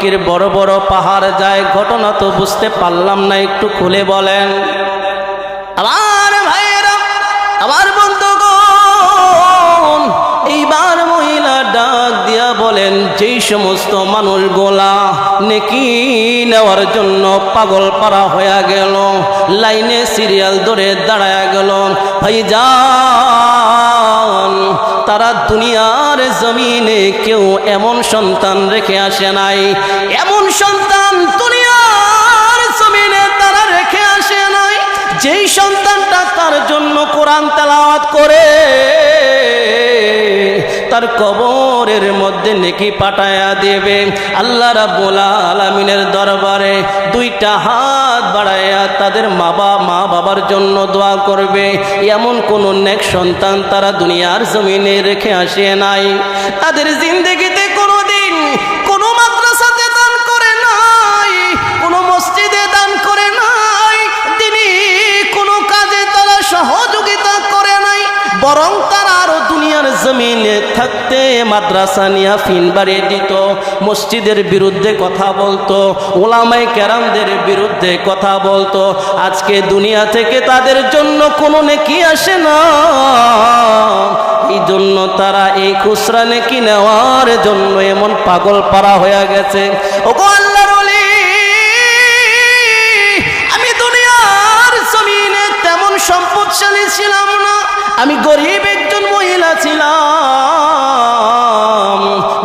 নেকির বড় বড় পাহাড় যায়, ঘটনা তো বুঝতে পারলাম না, একটু খুলে বলেন। আমার ভাইয়েরা, আমার বন্ধুগণ, এইবার মহিলা ডাক দিয়া বলেন, যেই সমস্ত মানুষগুলা নেকি নেওয়ার জন্য পাগল পারা হয়ে গেল, লাইনে সিরিয়াল ধরে দাঁড়ায় গেল, ভাইজান তারা দুনিয়ার জমিনে কেউ এমন সন্তান রেখে আসে নাই, এমন সন্তান দুনিয়ার জমিনে তারা রেখে আসে নাই যেই সন্তানটা তার জন্য কোরআন তেলাওয়াত করে তার কবরের মধ্যে নেকি পাঠায়া দেবে। আল্লাহ রাব্বুল আলামিনের দরবারে দুইটা হাত বাড়ায়া তাদের মা বাবার জন্য দোয়া করবে। এমন কোন নেক সন্তান তারা দুনিয়ার জমিনে রেখে আসে নাই। তাদের জিন্দেগিতে কোনোদিন কোনো মাদ্রাসাতে দান করে নাই, কোনো মসজিদে দান করে নাই, তিনি কোনো কাজে তারা সহযোগিতা করে নাই, বরং তারা আরো দুনিয়ার জমিনে থাকতে মাদ্রাসা নিয়ে ফিন বাড়িয়ে দিত, মসজিদের বিরুদ্ধে কথা বলতো, ওলামায়ে কেরামদের বিরুদ্ধে কথা বলতো। আজকে দুনিয়া থেকে তাদের জন্য কোনো নেকি আসে না, এই জন্য তারা এই খুচরা নেকি নেওয়ার জন্য এমন পাগল পারা হয়ে গেছে। ওগো আল্লাহর ওলি, আমি দুনিয়ার জমিনে তেমন সম্পদশালী ছিলাম না, আমি গরিব একজন মহিলা ছিলাম,